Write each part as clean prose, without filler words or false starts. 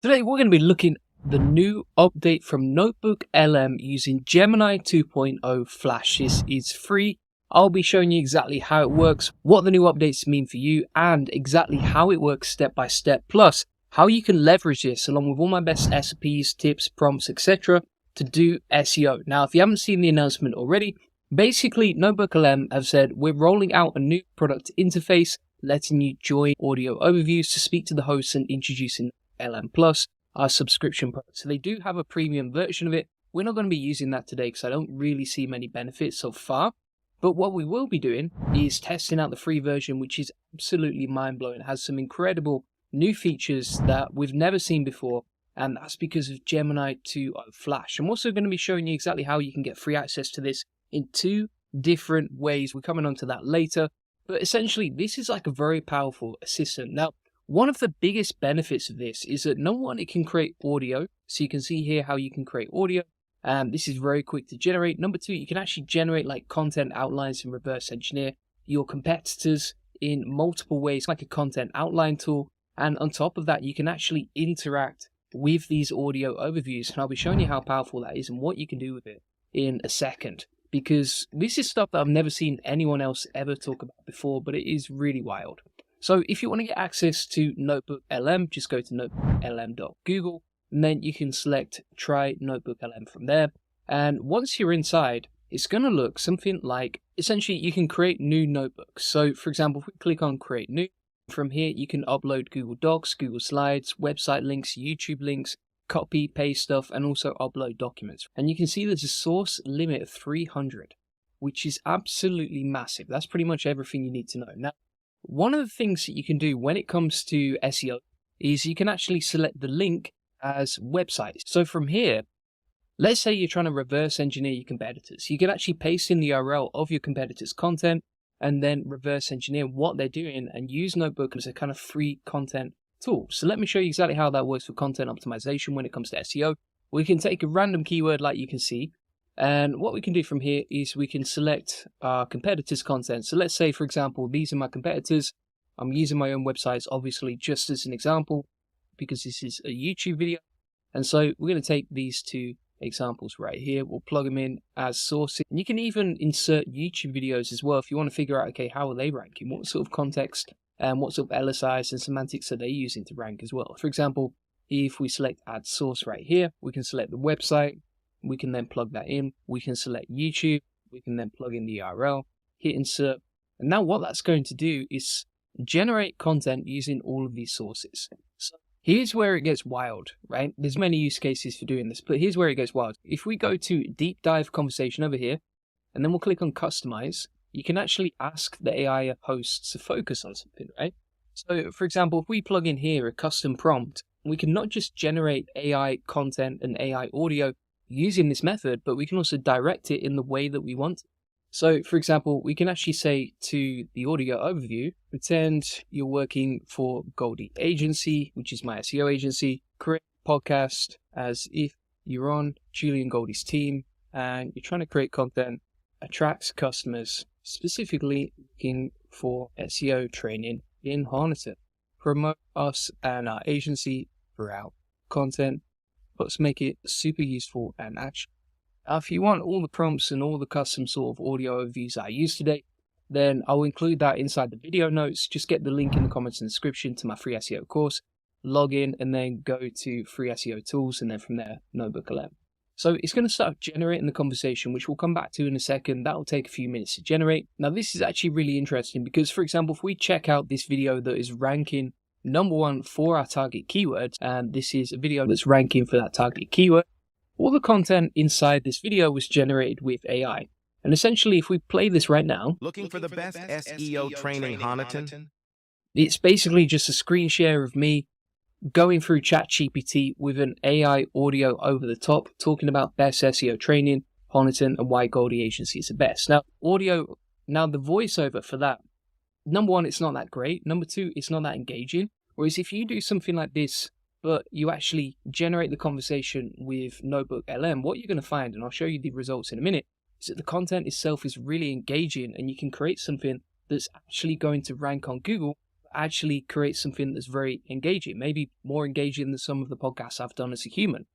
Today we're going to be looking at the new update from NotebookLM using Gemini 2.0 Flash. This is free. I'll be showing you exactly how it works, what the new updates mean for you, and exactly how it works step by step, plus how you can leverage this along with all my best SOPs, tips, prompts, etc. to do SEO. Now, if you haven't seen the announcement already, basically NotebookLM have said we're rolling out a new product interface, letting you join audio overviews to speak to the hosts and introducing LM Plus, our subscription product. So they do have a premium version of it. We're not going to be using that today because I don't really see many benefits so far. But what we will be doing is testing out the free version, which is absolutely mind-blowing. It has some incredible new features that we've never seen before, and that's because of Gemini 2.0 Flash. I'm also going to be showing you exactly how you can get free access to this in two different ways. We're coming on to that later. But essentially, this is like a very powerful assistant. Now, one of the biggest benefits of this is that number one, it can create audio. So you can see here how you can create audio. This is very quick to generate. Number two, you can actually generate like content outlines and reverse engineer your competitors in multiple ways, like a content outline tool. And on top of that, you can actually interact with these audio overviews. And I'll be showing you how powerful that is and what you can do with it in a second, because this is stuff that I've never seen anyone else ever talk about before, but it is really wild. So if you want to get access to NotebookLM, just go to notebooklm.google, and then you can select try NotebookLM from there. And once you're inside, it's going to look something like, essentially you can create new notebooks. So for example, if we click on create new, from here you can upload Google Docs, Google Slides, website links, YouTube links, copy, paste stuff, and also upload documents. And you can see there's a source limit of 300, which is absolutely massive. That's pretty much everything you need to know. Now, one of the things that you can do when it comes to SEO is you can actually select the link as websites. So from here, let's say you're trying to reverse engineer your competitors. You can actually paste in the URL of your competitors' content and then reverse engineer what they're doing and use Notebook as a kind of free content tool. So let me show you exactly how that works for content optimization when it comes to SEO. We can take a random keyword like you can see. And what we can do from here is we can select our competitors' content. So let's say, for example, these are my competitors. I'm using my own websites, obviously, just as an example, because this is a YouTube video. And so we're going to take these two examples right here. We'll plug them in as sources. And you can even insert YouTube videos as well if you want to figure out, okay, how are they ranking? What sort of context and what sort of LSIs and semantics are they using to rank as well? For example, if we select add source right here, we can select the website. We can then plug that in. We can select YouTube. We can then plug in the URL, hit insert. And now what that's going to do is generate content using all of these sources. So here's where it gets wild, right? There's many use cases for doing this, but here's where it gets wild. If we go to deep dive conversation over here, and then we'll click on customize, you can actually ask the AI hosts to focus on something, right? So for example, if we plug in here a custom prompt, we can not just generate AI content and AI audio using this method, but we can also direct it in the way that we want. So for example, we can actually say to the audio overview, pretend you're working for Goldie Agency, which is my SEO agency, create a podcast as if you're on Julian Goldie's team and you're trying to create content, attract customers, specifically looking for SEO training in Honiton. Promote us and our agency throughout content. Let's make it super useful and actionable. Now, if you want all the prompts and all the custom sort of audio overviews I use today, then I'll include that inside the video notes. Just get the link in the comments and description to my free SEO course, log in, and then go to free SEO tools, and then from there, NotebookLM. So it's going to start generating the conversation, which we'll come back to in a second. That'll take a few minutes to generate. Now, this is actually really interesting because, for example, if we check out this video that is ranking number one for our target keywords, and this is a video that's ranking for that target keyword, all the content inside this video was generated with AI. And essentially, if we play this right now, Looking for the best SEO training, Honiton? It's basically just a screen share of me going through ChatGPT with an AI audio over the top, talking about best SEO training, Honiton, and why Goldie Agency is the best. Now, the voiceover for that, number one, it's not that great. Number two, it's not that engaging. Whereas if you do something like this, but you actually generate the conversation with NotebookLM, what you're going to find, and I'll show you the results in a minute, is that the content itself is really engaging and you can create something that's actually going to rank on Google actually create something that's very engaging, maybe more engaging than some of the podcasts I've done as a human.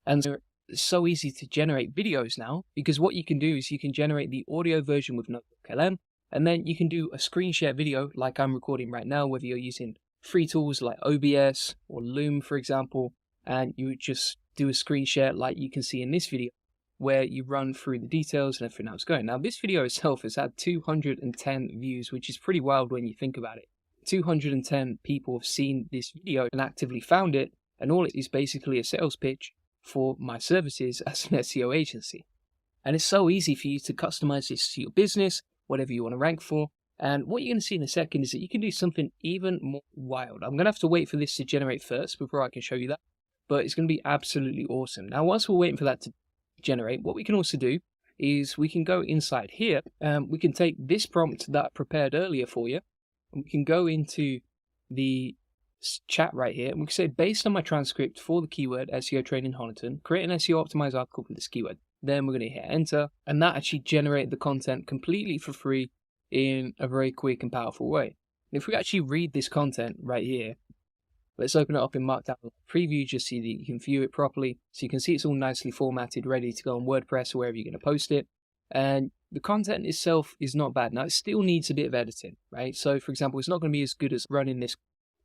And so it's so easy to generate videos now, because what you can do is you can generate the audio version with NotebookLM, and then you can do a screen share video like I'm recording right now, whether you're using free tools like OBS or Loom, for example, and you would just do a screen share like you can see in this video, where you run through the details and everything that's going. Now, this video itself has had 210 views, which is pretty wild when you think about it. 210 people have seen this video and actively found it, and all it is basically a sales pitch for my services as an SEO agency. And it's so easy for you to customize this to your business, whatever you want to rank for. And what you're going to see in a second is that you can do something even more wild. I'm going to have to wait for this to generate first before I can show you that, but it's going to be absolutely awesome. Now, once we're waiting for that to generate, what we can also do is we can go inside here and we can take this prompt that I prepared earlier for you, and we can go into the chat right here, and we can say, based on my transcript for the keyword SEO training Honiton, create an SEO optimized article for this keyword. Then we're going to hit enter, and that actually generated the content completely for free in a very quick and powerful way. And if we actually read this content right here, let's open it up in Markdown Preview just so that you can view it properly. So you can see it's all nicely formatted, ready to go on WordPress or wherever you're going to post it. And the content itself is not bad. Now, it still needs a bit of editing, right? So, for example, it's not going to be as good as running this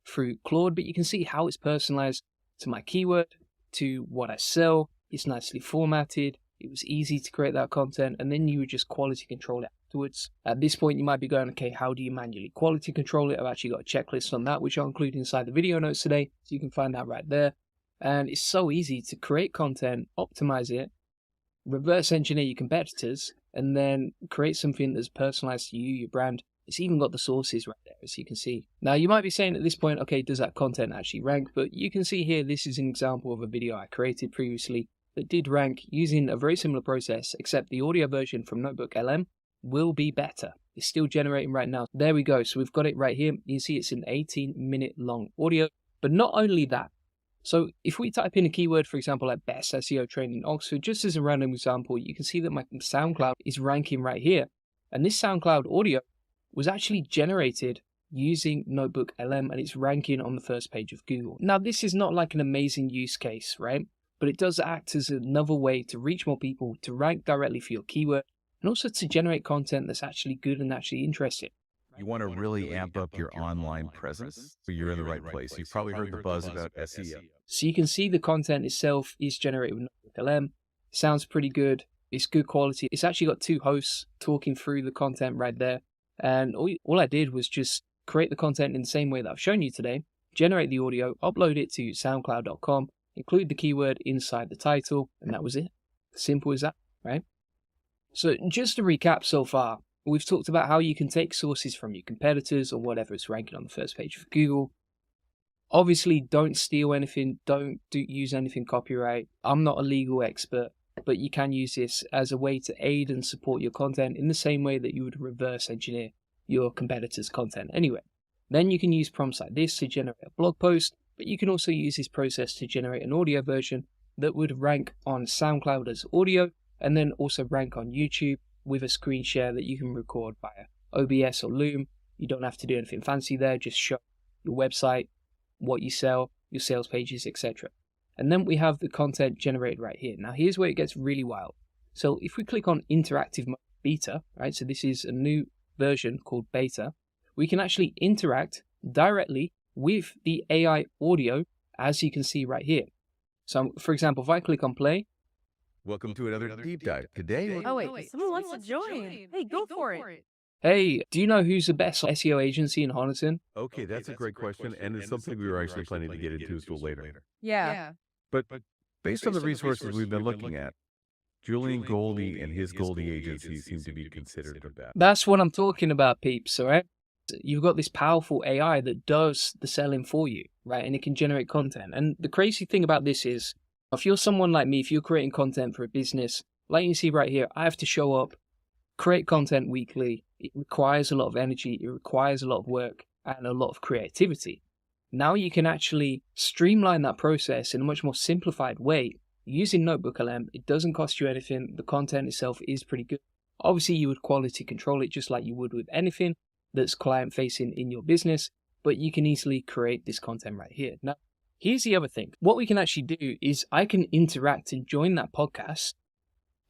through Claude, but you can see how it's personalized to my keyword, to what I sell. It's nicely formatted. It was easy to create that content, and then you would just quality control it afterwards. At this point, you might be going, okay, how do you manually quality control it? I've actually got a checklist on that, which I'll include inside the video notes today, so you can find that right there. And it's so easy to create content, optimize it, reverse engineer your competitors, and then create something that's personalized to you, your brand. It's even got the sources right there, as you can see. Now, you might be saying at this point, okay, does that content actually rank? But you can see here, this is an example of a video I created previously that did rank using a very similar process, except the audio version from NotebookLM will be better. It's still generating right now. There we go. So we've got it right here. You can see it's an 18-minute long audio. But not only that. So if we type in a keyword, for example, like best SEO training Oxford, just as a random example, you can see that my SoundCloud is ranking right here. And this SoundCloud audio was actually generated using NotebookLM, and it's ranking on the first page of Google. Now, this is not like an amazing use case, right? But it does act as another way to reach more people, to rank directly for your keyword, and also to generate content that's actually good and actually interesting. You want to really amp up your online presence? You're in the right place. You've probably heard the buzz about SEO. So you can see the content itself is generated with NotebookLM. Sounds pretty good. It's good quality. It's actually got two hosts talking through the content right there. And all I did was just create the content in the same way that I've shown you today, generate the audio, upload it to soundcloud.com, include the keyword inside the title, and that was it. Simple as that, right? So just to recap so far, we've talked about how you can take sources from your competitors or whatever is ranking on the first page of Google. Obviously, don't steal anything, don't use anything copyright. I'm not a legal expert, but you can use this as a way to aid and support your content in the same way that you would reverse engineer your competitors' content anyway. Then you can use prompts like this to generate a blog post, but you can also use this process to generate an audio version that would rank on SoundCloud as audio, and then also rank on YouTube with a screen share that you can record via OBS or Loom. You don't have to do anything fancy there, just show your website, what you sell, your sales pages, etc. And then we have the content generated right here. Now here's where it gets really wild. So if we click on interactive mode beta, right, so this is a new version called beta, we can actually interact directly with the AI audio, as you can see right here. So for example, if I click on play. Welcome to another deep dive. Today, Oh wait, someone wants to join. Hey, go for it. Hey, do you know who's the best SEO agency in Honiton? Okay, that's a great question, and it's something we were actually planning to get into a little later. Yeah. But based on the resources we've been looking at, Julian Goldie and his Goldie agency seem to be considered the best. That's what I'm talking about, peeps, all right? You've got this powerful AI that does the selling for you, right? And it can generate content. And the crazy thing about this is, if you're someone like me, if you're creating content for a business, like you see right here, I have to show up, create content weekly. It requires a lot of energy, it requires a lot of work, and a lot of creativity. Now you can actually streamline that process in a much more simplified way using NotebookLM. It doesn't cost you anything. The content itself is pretty good. Obviously, you would quality control it just like you would with anything that's client facing in your business. but you can easily create this content right here. Now, here's the other thing. What we can actually do is I can interact and join that podcast,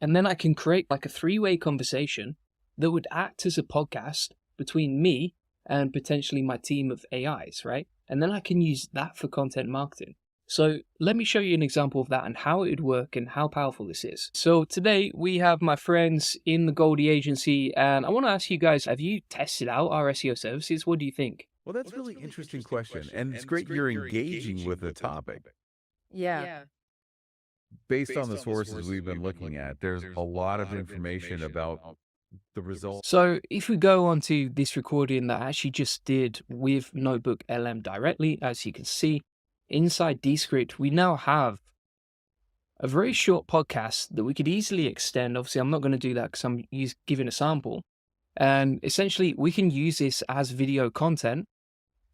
and then I can create like a three-way conversation that would act as a podcast between me and potentially my team of AIs, right? And then I can use that for content marketing. So let me show you an example of that and how it would work and how powerful this is. So today we have my friends in the Goldie agency, and I want to ask you guys, have you tested out our SEO services? What do you think? Well, that's a really interesting question. And it's great you're engaging with the topic. Yeah. Based on the sources we've been looking at, there's a lot of information about the results. So if we go on to this recording that I actually just did with NotebookLM directly, as you can see, inside Descript, we now have a very short podcast that we could easily extend. Obviously, I'm not going to do that because I'm giving a sample. And essentially, we can use this as video content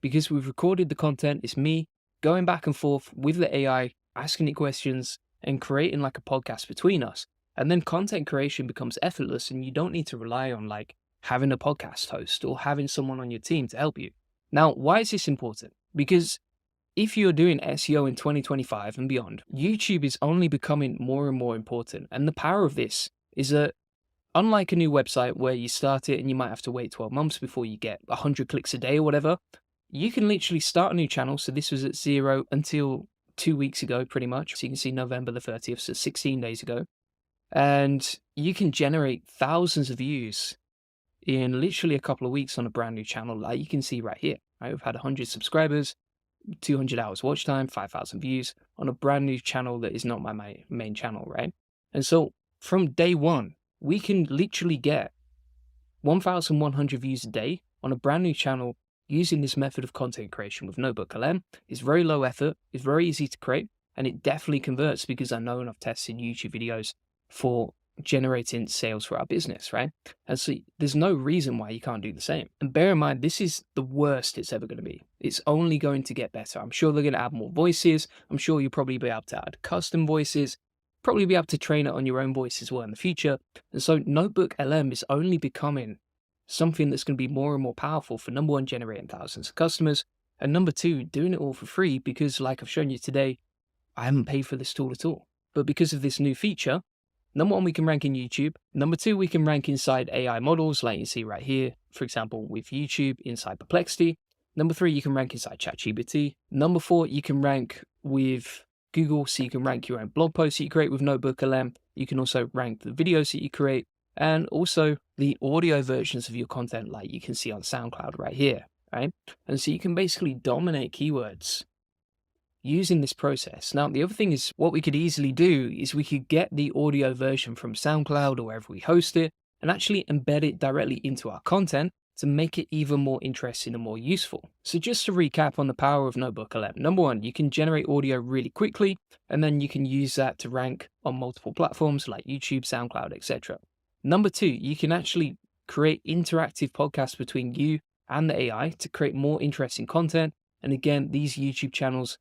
because we've recorded the content. It's me going back and forth with the AI, asking it questions and creating like a podcast between us. And then content creation becomes effortless and you don't need to rely on like having a podcast host or having someone on your team to help you. Now, why is this important? Because if you're doing SEO in 2025 and beyond, YouTube is only becoming more and more important. And the power of this is that unlike a new website where you start it and you might have to wait 12 months before you get 100 clicks a day or whatever, you can literally start a new channel. So this was at 0 until 2 weeks ago, pretty much. So you can see November the 30th, so 16 days ago. And you can generate thousands of views in literally a couple of weeks on a brand new channel, like you can see right here. Right? We've had 100 subscribers, 200 hours watch time, 5,000 views on a brand new channel that is not my main channel, right? And so from day one, we can literally get 1,100 views a day on a brand new channel using this method of content creation with NotebookLM. It's very low effort, it's very easy to create, and it definitely converts because I know and I've tested YouTube videos for generating sales for our business, right? And so there's no reason why you can't do the same. And bear in mind, this is the worst it's ever going to be. It's only going to get better. I'm sure they're going to add more voices. I'm sure you'll probably be able to add custom voices, probably be able to train it on your own voice as well in the future. And so NotebookLM is only becoming something that's going to be more and more powerful for number one, generating thousands of customers, and number two, doing it all for free because like I've shown you today, I haven't paid for this tool at all. But because of this new feature, number one, we can rank in YouTube. Number two, we can rank inside AI models, like you see right here, for example, with YouTube inside Perplexity. Number three, you can rank inside ChatGPT. Number four, you can rank with Google, so you can rank your own blog posts that you create with NotebookLM. You can also rank the videos that you create and also the audio versions of your content, like you can see on SoundCloud right here, right? And so you can basically dominate keywords using this process. Now, the other thing is what we could easily do is we could get the audio version from SoundCloud or wherever we host it and actually embed it directly into our content to make it even more interesting and more useful. So just to recap on the power of NotebookLM, number one, you can generate audio really quickly, and then you can use that to rank on multiple platforms like YouTube, SoundCloud, etc. Number two, you can actually create interactive podcasts between you and the AI to create more interesting content. And again, these YouTube channels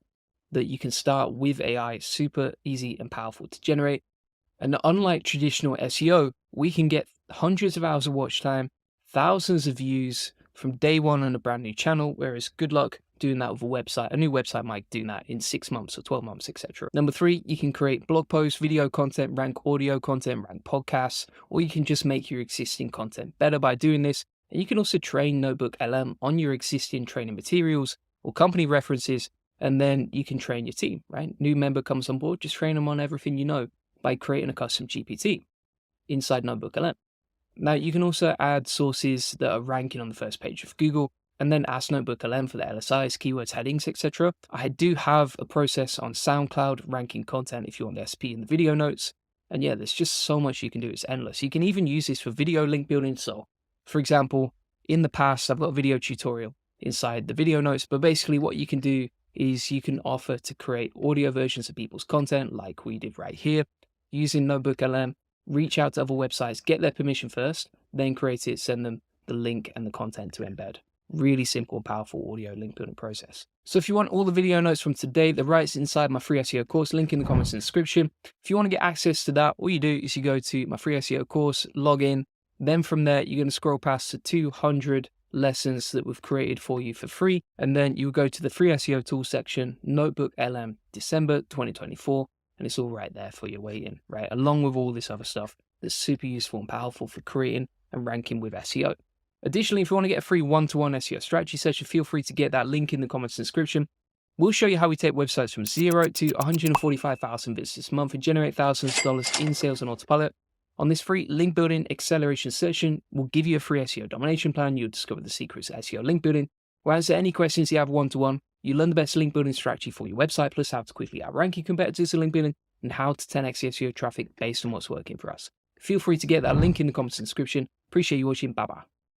that you can start with AI, super easy and powerful to generate. And unlike traditional SEO, we can get hundreds of hours of watch time, thousands of views from day one on a brand new channel, whereas good luck doing that with a website. A new website might do that in 6 months or 12 months, etc. Number three, you can create blog posts, video content, rank audio content, rank podcasts, or you can just make your existing content better by doing this. And you can also train NotebookLM on your existing training materials or company references, and then you can train your team, right? New member comes on board, just train them on everything you know by creating a custom GPT inside NotebookLM. Now, you can also add sources that are ranking on the first page of Google, and then ask NotebookLM for the LSIs, keywords, headings, etc. I do have a process on SoundCloud ranking content if you want the SP in the video notes. And yeah, there's just so much you can do. It's endless. You can even use this for video link building. So, for example, in the past, I've got a video tutorial inside the video notes, but basically what you can do is you can offer to create audio versions of people's content like we did right here using NotebookLM, reach out to other websites, get their permission first, then create it, send them the link and the content to embed. Really simple and powerful audio link building process. So if you want all the video notes from today, they're right inside my free SEO course, link in the comments and description. If you want to get access to that, all you do is you go to my free SEO course, log in, then from there, you're going to scroll past to 200 lessons that we've created for you for free. And then you'll go to the free SEO tools section, NotebookLM, December 2024, and it's all right there for you waiting, right? Along with all this other stuff that's super useful and powerful for creating and ranking with SEO. Additionally, if you want to get a free one-to-one SEO strategy session, feel free to get that link in the comments description. We'll show you how we take websites from 0 to 145,000 visits a month and generate thousands of dollars in sales on autopilot. On this free link building acceleration session, we'll give you a free SEO domination plan. You'll discover the secrets of SEO link building. We'll answer any questions you have one-to-one. You learn the best link building strategy for your website, plus how to quickly outrank your competitors in link building and how to 10x SEO traffic based on what's working for us. Feel free to get that link in the comments description. Appreciate you watching. Bye-bye.